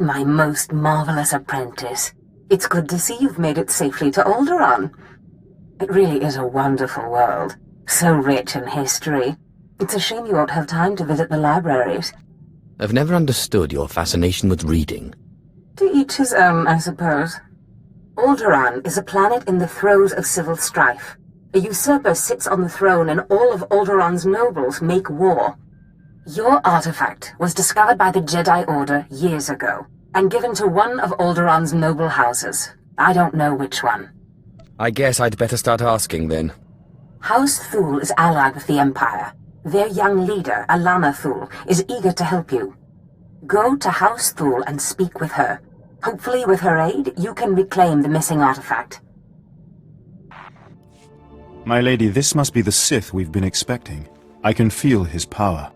My most marvelous apprentice. It's good to see you've made it safely to Alderaan. It really is a wonderful world, so rich in history. It's a shame you won't have time to visit the libraries. I've never understood your fascination with reading. To each his own, I suppose. Alderaan is a planet in the throes of civil strife. A usurper sits on the throne and all of Alderaan's nobles make war. Your artifact was discovered by the Jedi Order years ago, and given to one of Alderaan's noble houses. I don't know which one. I guess I'd better start asking then. House Thule is allied with the Empire. Their young leader, Alana Thule, is eager to help you. Go to House Thule and speak with her. Hopefully with her aid, you can reclaim the missing artifact. My lady, this must be the Sith we've been expecting. I can feel his power.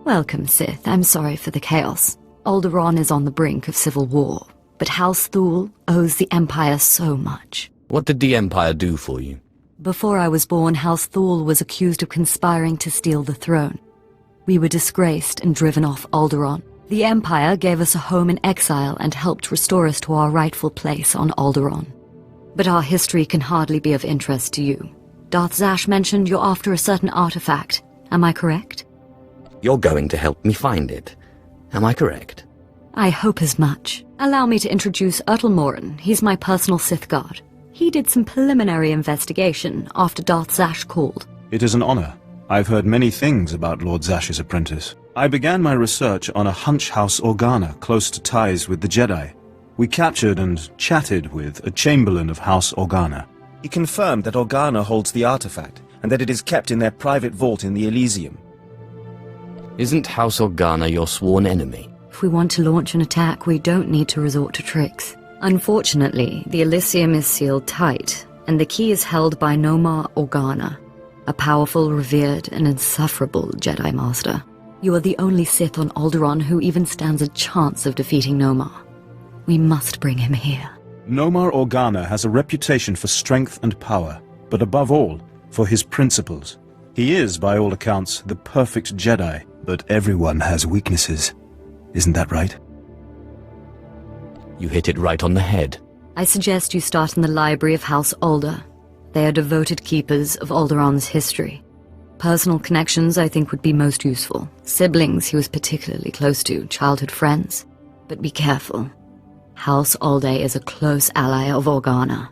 Welcome, Sith. I'm sorry for the chaos. Alderaan is on the brink of civil war, but House Thule owes the Empire so much. What did the Empire do for you? Before I was born, House Thule was accused of conspiring to steal the throne. We were disgraced and driven off Alderaan. The Empire gave us a home in exile and helped restore us to our rightful place on Alderaan. But our history can hardly be of interest to you. Darth Zash mentioned you're after a certain artifact. Am I correct? You're going to help me find it. Am I correct? I hope as much. Allow me to introduce Morin. He's my personal Sith guard. He did some preliminary investigation after Darth Zash called. It is an honor. I've heard many things about Lord Zash's apprentice. I began my research on a Hunch House Organa close to ties with the Jedi. We captured and chatted with a Chamberlain of House Organa. He confirmed that Organa holds the artifact, and that it is kept in their private vault in the Elysium. Isn't House Organa your sworn enemy? If we want to launch an attack, we don't need to resort to tricks. Unfortunately, the Elysium is sealed tight, and the key is held by Nomar Organa, a powerful, revered, and insufferable Jedi Master. You are the only Sith on Alderaan who even stands a chance of defeating Nomar. We must bring him here. Nomar Organa has a reputation for strength and power, but above all, for his principles. He is, by all accounts, the perfect Jedi, but everyone has weaknesses. Isn't that right? You hit it right on the head. I suggest you start in the library of House Alder. They are devoted keepers of Alderaan's history. Personal connections, I think, would be most useful. Siblings he was particularly close to, childhood friends. But be careful. House Alde is a close ally of Organa.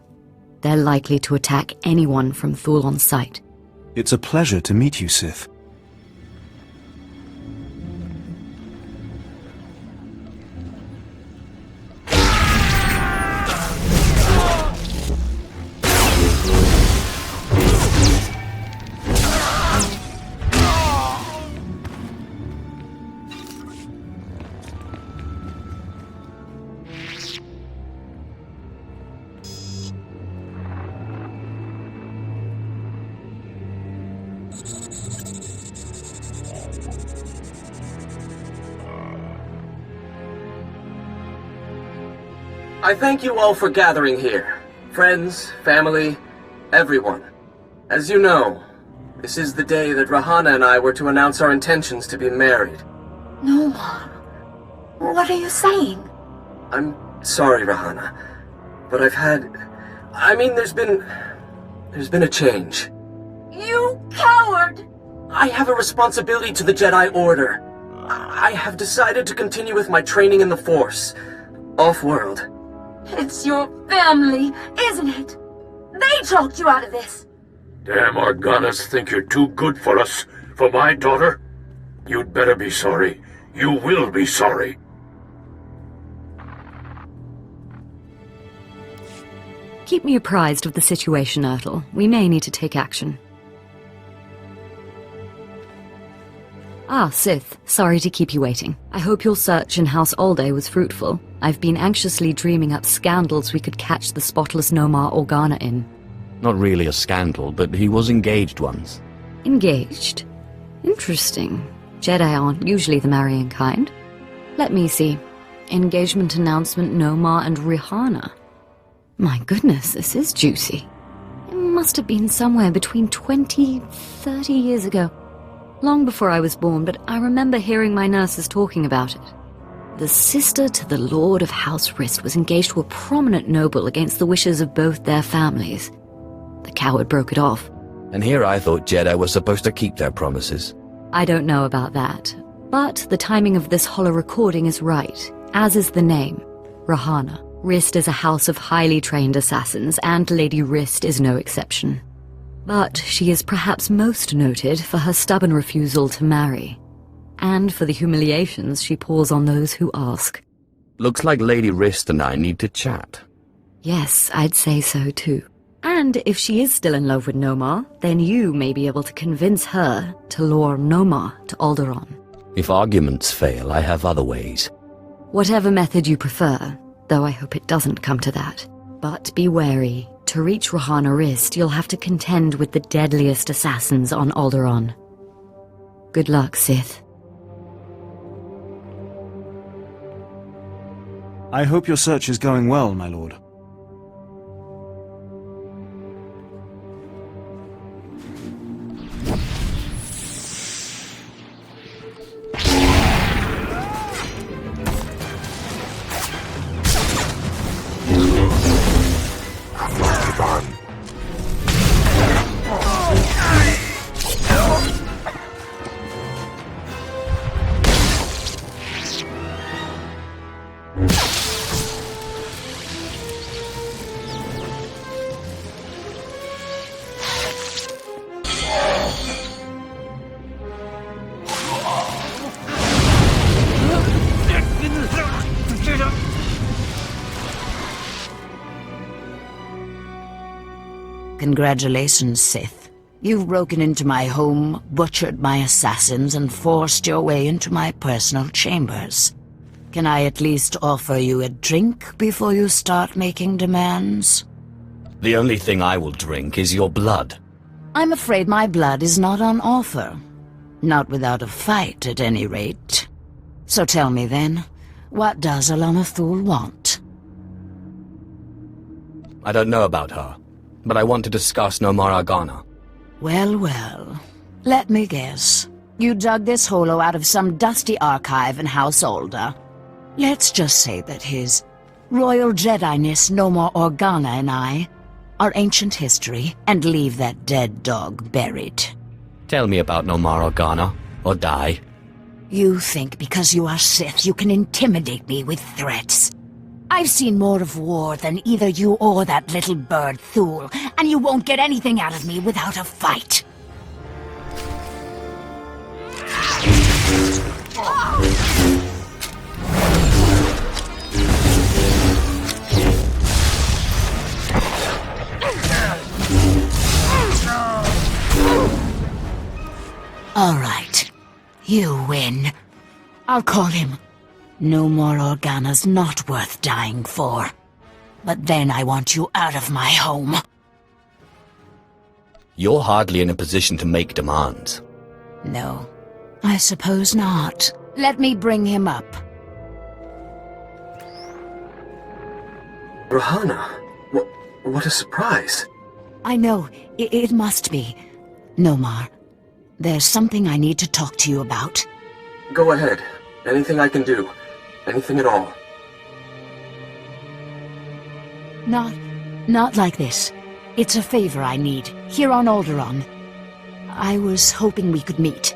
They're likely to attack anyone from Thule on sight. It's a pleasure to meet you, Sith. I thank you all for gathering here. Friends, family, everyone. As you know, this is the day that Rahana and I were to announce our intentions to be married. No, Mom. What are you saying? I'm sorry, Rahana, but there's been a change. You coward! I have a responsibility to the Jedi Order. I have decided to continue with my training in the Force, off-world. It's your family, isn't it? They talked you out of this. Damn Organas think you're too good for us, for my daughter. You'd better be sorry. You will be sorry. Keep me apprised of the situation, Ertl. We may need to take action. Ah, Sith. Sorry to keep you waiting. I hope your search in House Alde was fruitful. I've been anxiously dreaming up scandals we could catch the spotless Nomar Organa in. Not really a scandal, but he was engaged once. Engaged? Interesting. Jedi aren't usually the marrying kind. Let me see. Engagement announcement, Nomar and Rihanna. My goodness, this is juicy. It must have been somewhere between 20, 30 years ago. Long before I was born, but I remember hearing my nurses talking about it. The sister to the Lord of House Rist was engaged to a prominent noble against the wishes of both their families. The coward broke it off. And here I thought Jedi were supposed to keep their promises. I don't know about that, but the timing of this holo recording is right, as is the name, Rahana. Rist is a house of highly trained assassins, and Lady Rist is no exception. But she is perhaps most noted for her stubborn refusal to marry, and for the humiliations she pours on those who ask. Looks like Lady Rist and I need to chat. Yes, I'd say so too. And if she is still in love with Nomar, then you may be able to convince her to lure Nomar to Alderaan. If arguments fail, I have other ways. Whatever method you prefer, though I hope it doesn't come to that. But be wary. To reach Rahana Rist, you'll have to contend with the deadliest assassins on Alderaan. Good luck, Sith. I hope your search is going well, my lord. Congratulations, Sith. You've broken into my home, butchered my assassins, and forced your way into my personal chambers. Can I at least offer you a drink before you start making demands? The only thing I will drink is your blood. I'm afraid my blood is not on offer. Not without a fight, at any rate. So tell me then, what does Alana Thule want? I don't know about her, but I want to discuss Nomar Organa. Well, well. Let me guess. You dug this holo out of some dusty archive in House Older. Let's just say that his Royal Jedi-ness Nomar Organa and I are ancient history, and leave that dead dog buried. Tell me about Nomar Organa, or die. You think because you are Sith you can intimidate me with threats. I've seen more of war than either you or that little bird Thule, and you won't get anything out of me without a fight. All right. You win. I'll call him. Nomar Organa's not worth dying for. But then I want you out of my home. You're hardly in a position to make demands. No, I suppose not. Let me bring him up. Rahana, what a surprise. I know, it must be. Nomar, there's something I need to talk to you about. Go ahead. Anything I can do. Anything at all. Not like this. It's a favor I need, here on Alderaan. I was hoping we could meet.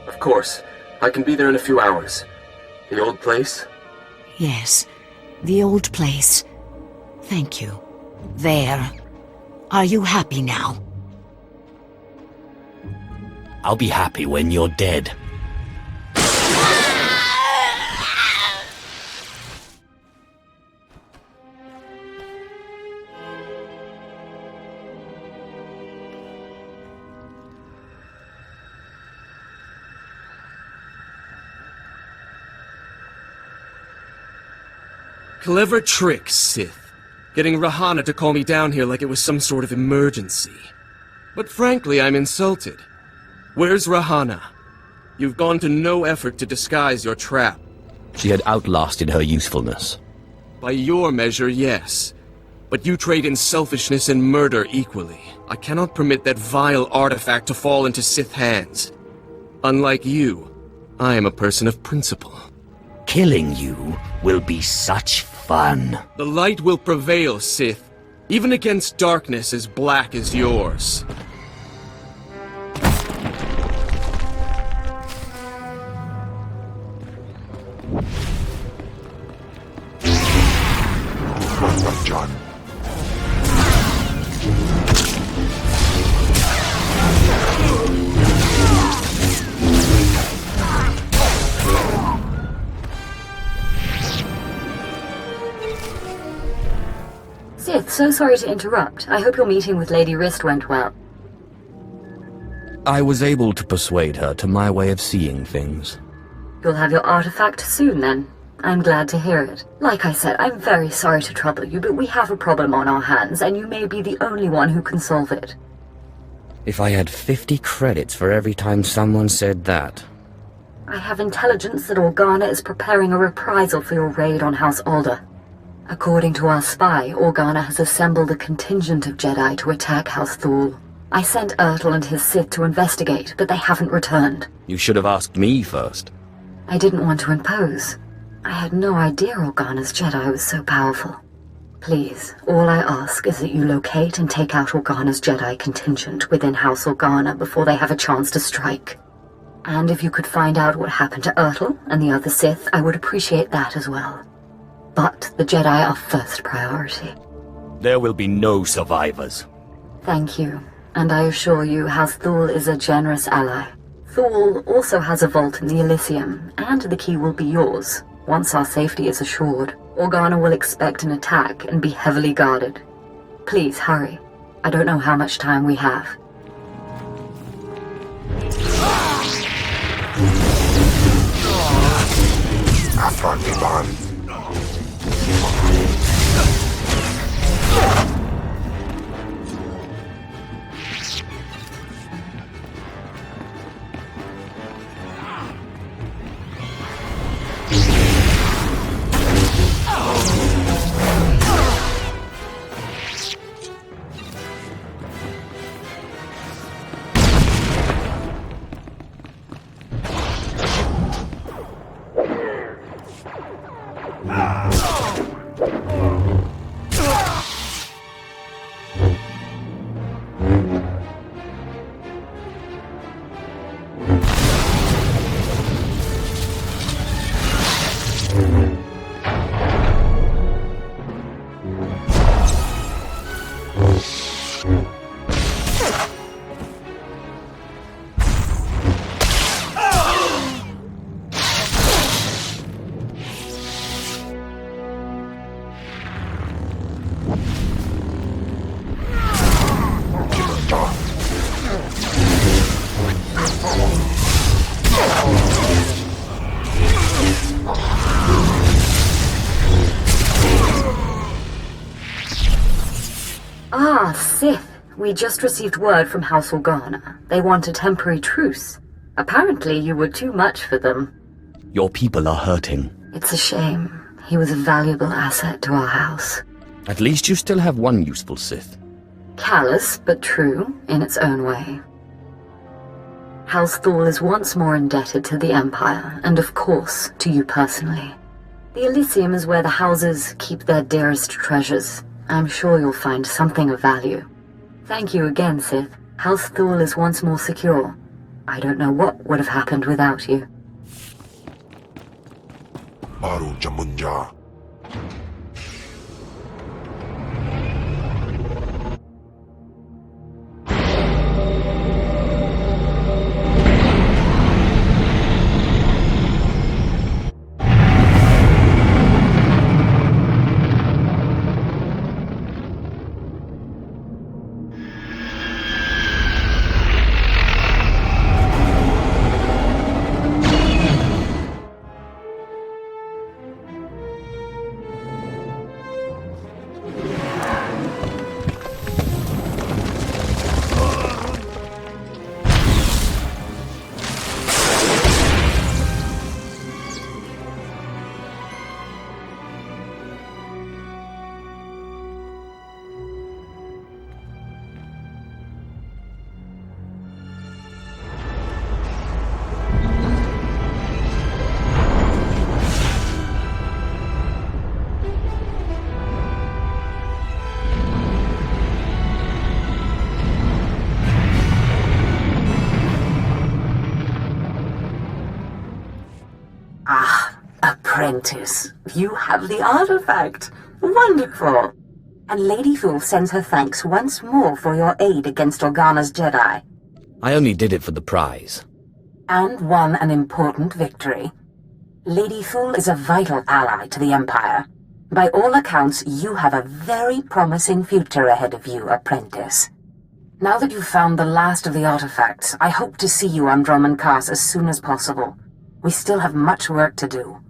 Of course. I can be there in a few hours. The old place? Yes, the old place. Thank you. There. Are you happy now? I'll be happy when you're dead. Clever trick, Sith. Getting Rahana to call me down here like it was some sort of emergency. But frankly, I'm insulted. Where's Rahana? You've gone to no effort to disguise your trap. She had outlasted her usefulness. By your measure, yes. But you trade in selfishness and murder equally. I cannot permit that vile artifact to fall into Sith hands. Unlike you, I am a person of principle. Killing you will be such fun. The light will prevail, Sith, even against darkness as black as yours. John. Sith, so sorry to interrupt. I hope your meeting with Lady Wrist went well. I was able to persuade her to my way of seeing things. You'll have your artifact soon, then. I'm glad to hear it. Like I said, I'm very sorry to trouble you, but we have a problem on our hands, and you may be the only one who can solve it. If I had 50 credits for every time someone said that. I have intelligence that Organa is preparing a reprisal for your raid on House Alder. According to our spy, Organa has assembled a contingent of Jedi to attack House Thule. I sent Ertl and his Sith to investigate, but they haven't returned. You should have asked me first. I didn't want to impose. I had no idea Organa's Jedi was so powerful. Please, all I ask is that you locate and take out Organa's Jedi contingent within House Organa before they have a chance to strike. And if you could find out what happened to Ertl and the other Sith, I would appreciate that as well. But the Jedi are first priority. There will be no survivors. Thank you, and I assure you House Thule is a generous ally. Thule also has a vault in the Elysium, and the key will be yours. Once our safety is assured, Organa will expect an attack and be heavily guarded. Please hurry. I don't know how much time we have. Ah, Sith. We just received word from House Organa. They want a temporary truce. Apparently you were too much for them. Your people are hurting. It's a shame. He was a valuable asset to our house. At least you still have one useful Sith. Callous, but true, in its own way. House Thule is once more indebted to the Empire, and of course, to you personally. The Elysium is where the houses keep their dearest treasures. I'm sure you'll find something of value. Thank you again, Sith. House Thule is once more secure. I don't know what would have happened without you. Baru Jamunja. apprentice. You have the artifact. Wonderful. And Lady Thule sends her thanks once more for your aid against Organa's Jedi. I only did it for the prize. And won an important victory. Lady Thule is a vital ally to the Empire. By all accounts, you have a very promising future ahead of you, apprentice. Now that you've found the last of the artifacts, I hope to see you on Dromund Kaas as soon as possible. We still have much work to do.